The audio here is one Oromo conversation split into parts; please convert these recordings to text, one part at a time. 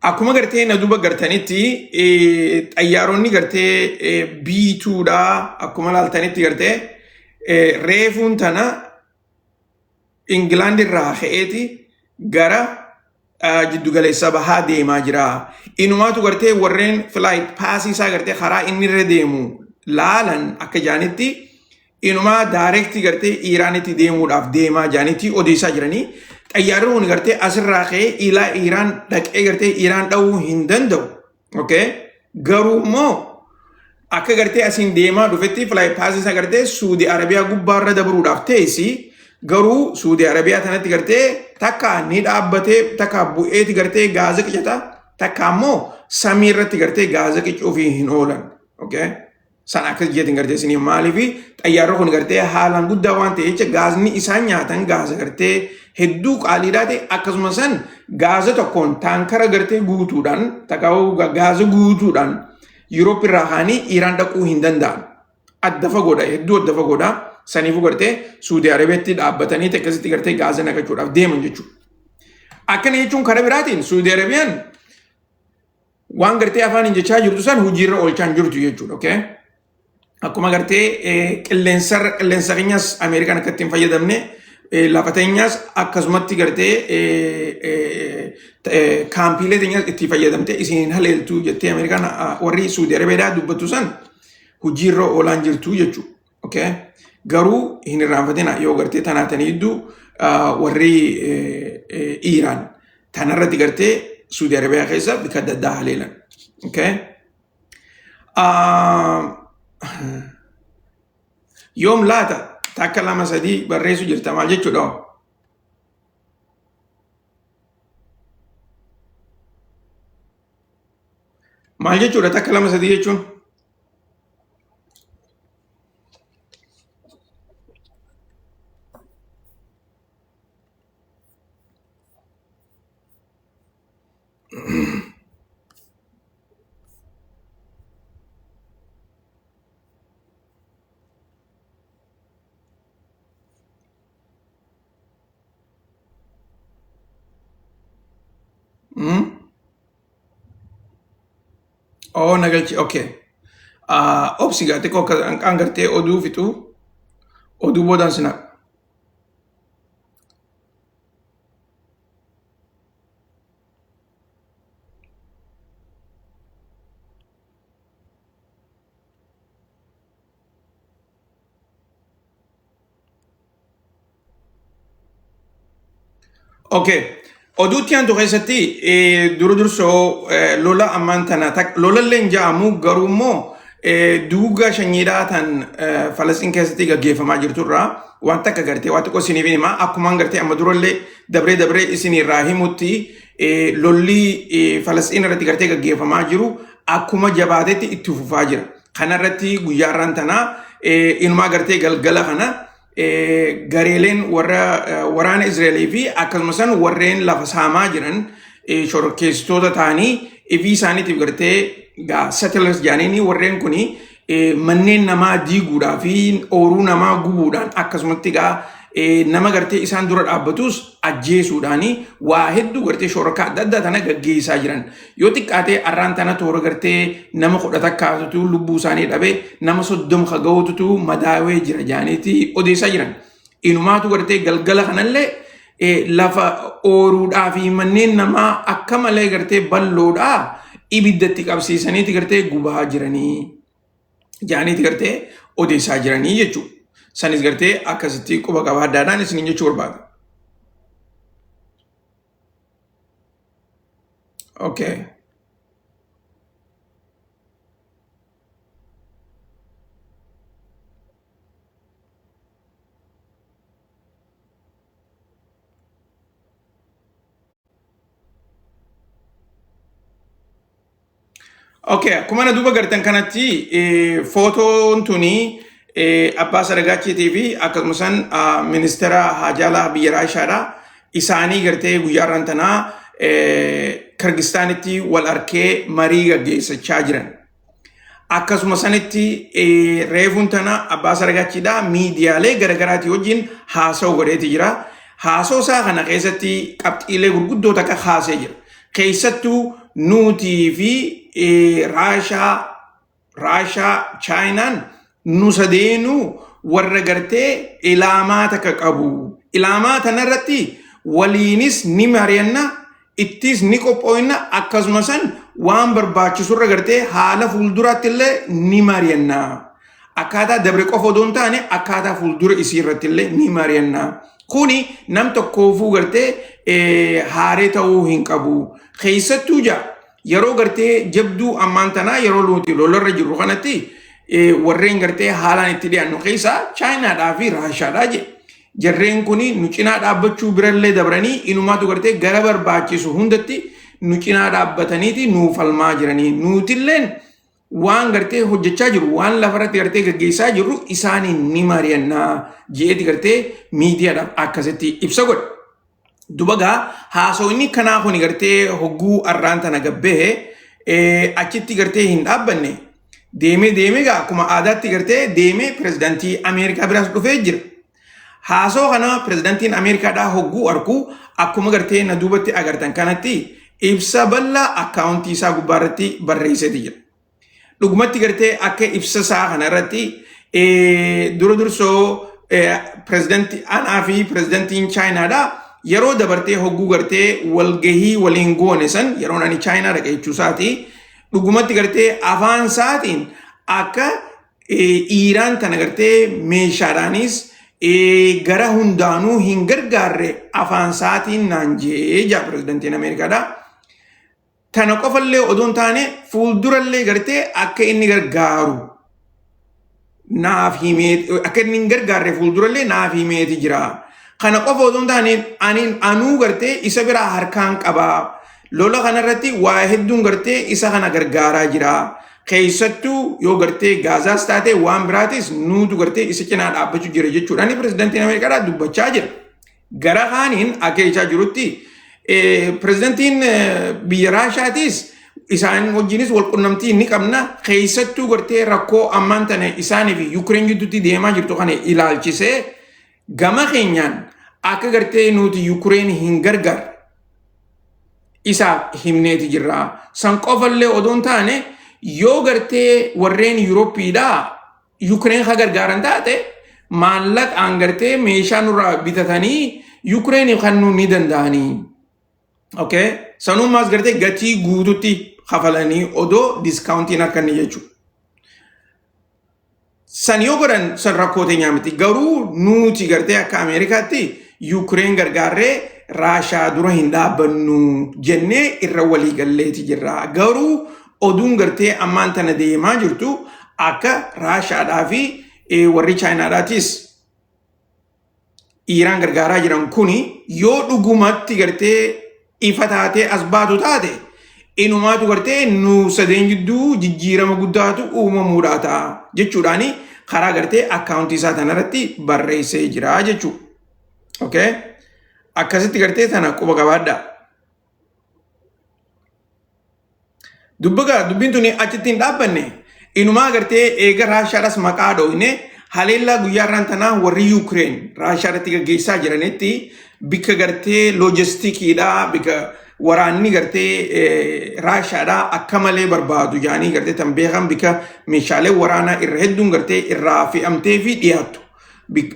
akkuma gartee na duba gartanitti xayyaaronni gartee B2dha akkuma laaltanitti gartee reefuun tana England irraa ka'eeti gara jiddugaleessa bahaa deemaa jira. Inumaatu gartee warreen flight paasii isaa gartee karaa inni irra deemu laalan akka jaanitti inumaa daareektii gartee Iiraanitti deemuudhaaf deemaa jaanitti odeessaa jiranii. Xayyaarri kun gartee asirraa ka'ee ilaa Iiraan dhaqee gartee Iiraan dha'uu hin danda'u. Okay? Garuu immoo akka gartee asiin deemaa dhufetti flight paasii isaa gartee Suudi Arabiyaa gubbaarra dabaruudhaaf teessi. Garuu Suudi Arabiyaa tanatti gartee takka ni dhaabbatee takka bu'eeti gartee gaaza qicata takka ammoo samii irratti gartee gaaza qicuuf hin oolan. Okay? Sana akkas jeetiin gartee isin maaliif xayyaarri kun gartee haalaan guddaa waan ta'eef gaazni isaan nyaatan gaaza gartee hedduu qaaliidhaa ta'e akkasuma san gaaza tokkoon taankara gartee guutuudhaan takka gaaza guutuudhaan Yuuroop irraa kaanii Iiraan dhaquu hin danda'an. Adda fagoodha hedduu adda fagoodha. Saniifuu gartee Suudi Arabiyaatti dhaabbatanii akkasitti gartee gaaza naqachuudhaaf deeman jechuudha. Akkana jechuun karaa biraatiin Suudi Arabiyaan waan gartee afaan jechaa jirtu san hojiirra oolchaa jirtu jechuudha. Akkuma gartee qilleensa keenyas Ameerikaan akka ittiin fayyadamne lafa teenyas akkasumatti gartee kaampiilee teenyas itti fayyadamte isin haleeltu jettee Ameerikaan warri Suudi Arabiyaa dubbattu san hojiirra oolaan jirtu jechuudha. Garuu hin irraanfatina yoo gartee tanaatanii iddoo warri Iiraan tanarratti gartee Suudi Arabiyaa keessa bika adda addaa haleelan. Yoom laata takka lama sadii barreessu jirta maal jechuudha? Maal jechuudha takka lama sadii jechuun? Oh, nagalchi. Okay. Obsi gati ko ang garte odu fitu odu bodan sina. Okay. Oduutti aantu keessatti dursoo lola ammaan tana lolallee hin ja'amu garuu immoo duuga shanyiidhaa tan Falastiin keessatti gaggeeffamaa jirturraa wanta akka gartee waan tokko isiniif himaa akkumaan gartee amma durallee dabree isinirraa himutti lolli Falastiin irratti gartee gaggeeffamaa jiru akkuma jabaatetti itti fufaa jira. Kanarratti guyyaarraan tanaa inumaa gartee galgala kana gareeleen waraana Israa'elii fi akkasumas warreen lafa saamaa jiran shororkeessitoota ta'anii ifii isaaniitiif gartee settlers jaaniini warreen kuni manneen namaa diiguudhaa fi ooruu namaa gubuudhaan akkasumatti nama gartee isaan dura dhaabbatus ajjeesuudhaani waa hedduu gartee shororkaa adda addaa tana gaggeessaa jiran. Yoo xiqqaatee arraan tana toora gartee nama 10 takkaatutu lubbuu isaanii dhabe nama 30 ga'uutu madaawee jira jaaniiti odeessaa jiran. Inumaatu gartee galgala kanallee lafa ooruudhaa fi manneen namaa akka malee gartee balloodhaa ibiddatti qabsiisaniiti gartee gubaa jiranii jaaniiti gartee odeessaa jiranii jechuudha. Sanis gartee akkasitti quba qaba addaadhaan isin jechuu barbaada. Okay. Okay, akkuma duuba gartan kanatti footoon tuni Abbas Aragaachiitii fi akkasumas ministeera Haajaalaa biyya Raashaadha. Isaanii gartee guyyaarraan tanaa Kirgistaanitti wal arkee marii gaggeessachaa jiran. Akkasumas sanitti reefuun tana Abbas Aragaachiidha miidiyaalee garaagaraatii wajjin haasa'u godheeti jira. Haasa'u isaa kana keessatti qabxiilee gurguddoo takka haasee jira. Keessattuu nuutii fi raashaa chaayinaan nu sadeenuu warra gartee ilaamaa takka qabu. Ilaamaa tanarratti waliinis ni mari'anna, ittis ni qophooyna, akkasumas waan barbaachisurra gartee haala fuulduraatti illee ni mari'anna. Akkaataa dabre qofa odoon taane akkaataa fuuldura isii irratti illee ni mari'anna. Kuni nam tokkoofuu gartee haaree ta'uu hin qabu. Keessattuu yeroo gartee jabduu ammaan tanaa yeroo nuti lolarra jirru kanatti warreen gartee haalaan itti dhiyaannu keessaa chaayinaadhaa fi raashaadhaa jedhe. Jarreen kuni nu cinaa dhaabbachuu birallee dabranii inumaatu gartee gara barbaachisu hundatti nu cinaa dhaabbataniiti nuu falmaa jiranii. Nuutilleen waan gartee hojjechaa jiru, waan lafarratti gartee gaggeessaa jirru isaaniin ni mari'annaa jeeti gartee miidiyaadhaaf akkasitti ibsa godha. Dubagaa haasawni kanaa kuni gartee hogguu arraan tana gabbee achitti gartee hin dhaabbanne deemee gaa akkuma aadaatti gartee deemee pirezidaantii Ameerikaa biraas dhufee jira. Haasoo kana pirezidaantiin Ameerikaadhaa hogguu arkuu akkuma gartee na duubatti agartan kanatti ibsa bal'aa akkaawuntii isaa gubbaarratti barreesseeti jira. Dhugumatti gartee akka ibsa isaa kanarratti dursoo pirezidaantii anaa fi pirezidaantiin chaayinaadhaa yeroo dabartee hogguu gartee walgahii waliin goone san yeroo ani chaayinaa dhaqa jechuusaati. Dhugumatti gartee afaan isaatiin akka Iiraan tana gartee meeshaadhaanis gara hundaanuu hin gargaarre afaan isaatiin naan jee pirezidaantiin Ameerikaadhaa. Tana qofallee odoon taane fuuldurallee gartee akka inni gargaaru naaf himee akka inni hin gargaarre fuuldurallee naaf himeeti jira. Kana qofa odoon taane anuu gartee isa biraa harkaan qabaa. Lola kanarratti waa hedduun gartee isa kana gargaaraa jira. Keessattuu yoo gartee Gaazaas taate waan biraatis nuutu gartee isa cinaa dhaabbachuu jira jechuudhaan pirezidaantiin Ameerikaadhaa dubbachaa jira. Gara kaaniin akeechaa jirutti pirezidaantiin biyya Raashaatis isaan wajjinis walqunnamtii ni qabna. Keessattuu gartee rakkoo ammaan tana isaaniif Yuukireen gidduutti deemaa jirtu kana ilaalchisee gama keenyaan akka gartee nuti Yuukireen hin gargaarre isaaf himneeti jirra. San qofallee odoon taane yoo gartee warreen Yuurooppiidhaa Yuukireen ka gargaaran taate maallaqaan gartee meeshaa nurraa bitatanii Yuukireen kannuu ni danda'anii. Okay? Sanummaas gartee gatii guututti kafalanii odoo diskaawuntiin akkanni jechuudha. San yoo godhan san rakkoo teenyaa miti. Garuu nuti gartee akka Ameerikaatti Yuukireen gargaarree Raashaa dura hin dhaabbannu jennee irra walii galleeti jirra. Garuu oduun gartee ammaan tana deemaa jirtu akka Raashaadhaa fi warri Chaayinaadhaatis Iiraan gargaaraa jiran kuni yoo dhugumatti gartee ifa taatee as baatu taate inumaatu gartee nu sadeen jidduu jijjiirama guddaatu uumamuudhaa ta'a jechuudhaani karaa gartee akkaawuntii isaa tanarratti barreessee jira jechuudha. Okay? Akkasitti gartee tana quba qabaadha. Dubbiin tuni achitti hin dhaabbanne inumaa gartee eega Raashaadhaas maqaa dhooyne haleellaa guyyaarraan tanaa warri Yuukireen Raashaadhaatti gaggeessaa jiranitti bika gartee loojistikiidhaa bika waraanni gartee Raashaadhaa akka malee barbaadu jaanii gartee tan beekan bika meeshaalee waraanaa irra hedduun gartee irraa fe'amtee fi dhiyaattu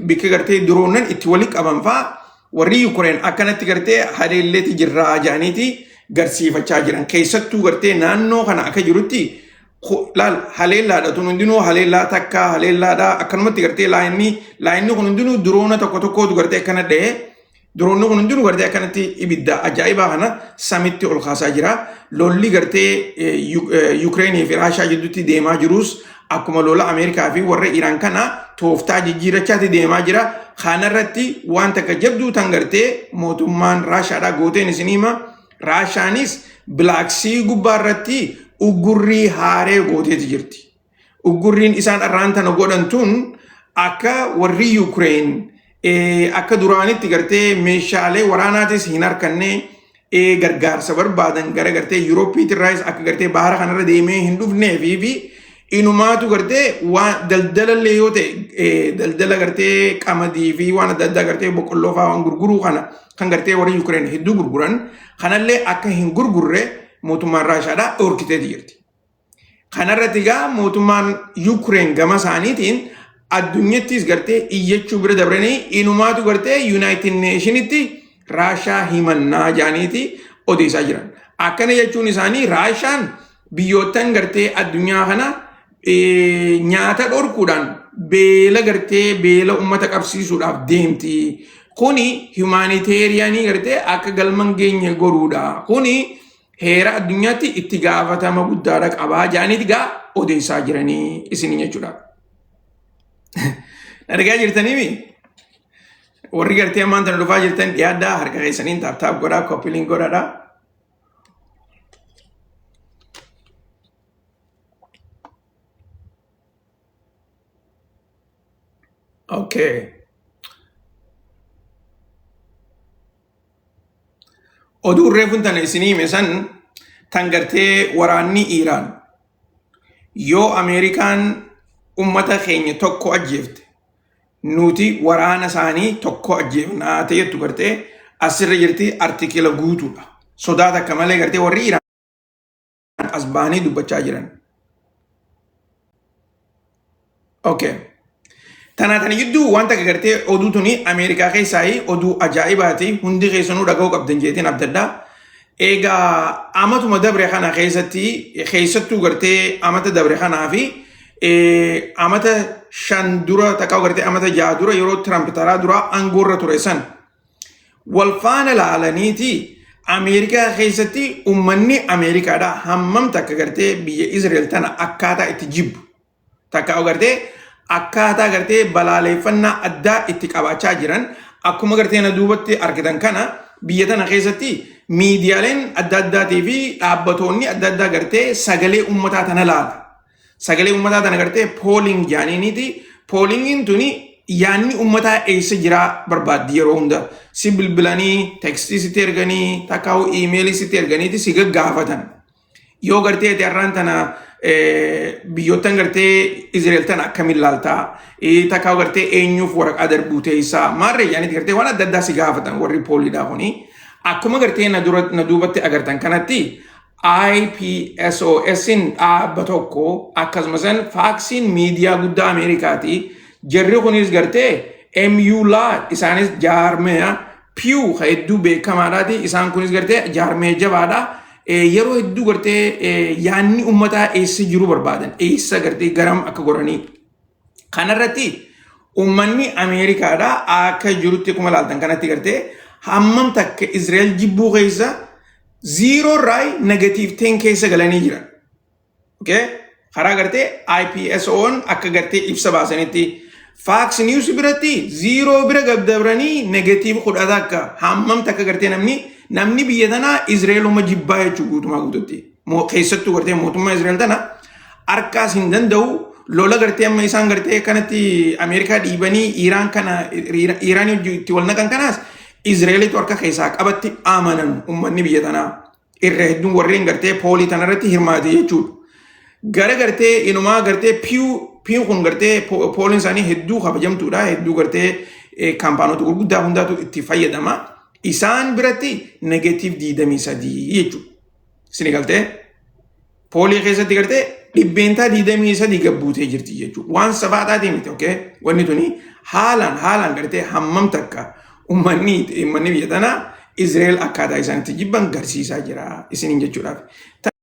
bika gartee duroonan itti wali qaban fa'aa warri Yuukireen akkanatti gartee haleelleeti jirraa jaaniiti garsiifachaa jiran. Keessattuu gartee naannoo kana akka jirutti laal haleellaadha tun hundinuu haleellaa takka haleellaadha akkanumatti gartee laayinni kun hundinuu duroona tokkootu gartee akkana dha'ee duroonni kun hundinuu gartee akkanatti ibidda ajaa'ibaa kana samitti ol kaasaa jira. Lolli gartee Yuukireenii fi Raashaa jidduutti deemaa jirus akkuma lola Ameerikaa fi warra Iiraan kana tooftaa jijjiirachaatti deemaa jira. Kanarratti waan takka jabduu tan gartee mootummaan Raashaadhaa gooteen isin hima. Raashaanis bilaaksii gubbaarratti uggurrii haaree gooteeti jirti. Uggurriin isaan arraan tana godhan tun akka warri Yuukireen akka duraanitti gartee meeshaalee waraanaatis hin harkanne gargaarsa barbaadan gara gartee Yuurooppiitirraayis akka gartee bahara kanarra deemee hin dhufneefii fi inumaatu gartee waan daldalallee yoo ta'e daldala gartee qamadii fi waan adda addaa gartee boqqolloo fa'aa waan gurguruu kana kan gartee warri Yuukireen hedduu gurguran kanallee akka hin gurgurre mootummaan Raashaadhaa dhorkitee jirti. Kanarratti egaa mootummaan Yuukireen gama isaaniitiin addunyattis gartee iyyachuu bira dabranii inumaatu gartee Yuunaayitid Neeshinitti Raashaa himannaa jaaniiti odeessaa jiran. Akkana jechuun isaanii Raashaan biyyoottan gartee addunyaa kana nyaata dhorkuudhaan beela gartee beela uummata qabsiisuudhaaf deemti. Kuni humanitarianii gartee akka galman geenye goruudha. Kuni heera addunyaatti itti gaafatama guddaadha qabaa jaaniiti gaa odeessaa jiranii isin jechuudha. Argaa jirtaniimi warri gartee ammaan tana dhufaa jirtan dhiyaaddaa harka keessaniin taaptaap godhaa koppiliin godhaadhaa. Okay. Oduu reefun tana isinii hime san tan gartee waraanni Iiraan yoo Ameerikaan ummata keenya tokko ajjeefte nuti waraana isaanii tokko ajjeefnaa ta'ettu gartee asirra jirti artikila guutuudha. Sodaata akka malee gartee warri Iiraan as bahanii dubbachaa jiran. Okay. Tanaatan jidduu wanta gartee oduu tuni Ameerikaa keessaa oduu ajaa'ibaati hundi keessanuu dhaga'uu qabdan jeetiin abdaddaa. Egaa amatuma dabre kana keessattuu gartee amata dabre kanaa fi amata 5 dura takkaa gartee amata 6 dura yeroo Trump taraa dura aangoorra ture san wal faana laalaniiti Ameerikaa keessatti ummanni Ameerikaadhaa hammam takka gartee biyya Israa'el tana akkaataa itti jibbu takkaa gartee akkaataa gartee balaaleeffannaa addaa itti qabaachaa jiran akkuma gartee na duubatti argitan kana biyya tana keessatti miidiyaaleen adda addaatii fi dhaabbatoonni adda addaa gartee sagalee ummataa tana laala. Sagalee ummataa tana gartee pooling jaaniiniiti. Poolingiin tuni yaanni ummataa eessa jiraa barbaaddi yeroo hunda si bilbilanii tekstii sitti erganii takkaa'u iimeelii sitti erganiiti si gaggaafatan. Yoo gartee har'aan tana biyyoottan gartee Israa'el tana akkamiin laaltaa takkaa'u gartee eenyuuf waraqaa darbuu teessaa maarree yaaniiti gartee waan adda addaa si gaafatan warri pooliidhaa kuni akkuma gartee na duubatti agartan kanatti IPSOSin dhaabba tokko akkasumas faaksiin miidiyaa guddaa Ameerikaati jarri kunis gartee MU laa isaanis jaarmeya Pew hedduu beekamaadhaati isaan kunis gartee jaarmee jabaadha. Yeroo hedduu gartee yaanni ummataa eessa jiru barbaadan eessa gartee garam akka goranii kanarratti ummanni Ameerikaadhaa akka jirutti kuma laaltan kanatti gartee hammam takka Israa'el jibbuu keessa 0 irraa -10 keessa galanii jiran. Okay? Karaa gartee IPSO'n akka gartee ibsa baasanitti Fox News biratti 0 bira gabdabranii -10 akka hammam takka gartee namni biyya tanaa Israa'eluma jibbaa jechuu guutumaa guututti. Keessattuu gartee mootummaa Israa'el tana harkaas hin danda'u lola gartee amma isaan gartee kanatti Ameerikaa dhiibanii Iiraan itti wal naqan kanaas Israa'elitu harka keessaa qabatti amanan ummanni biyya tanaa irra hedduun warreen gartee poolii tanarratti hirmaate jechuudha. Gara gartee inumaa gartee Pew kun gartee pooliin isaanii hedduu kabajamtuudha hedduu gartee kaampaanota gurguddaa hundaatu itti fayyadama. Isaan biratti -23 jechuudha. Isin galtee poolii keessatti gartee dhibbeentaa 23 gabbuutee jirti jechuudha. Waan sabaadhaatii miti okay? Wanni tuni haalaan gartee hammam takka ummanni biyya tanaa Israa'el akkaataa isaanitti jibban garsiisaa jira isiniin jechuudhaaf.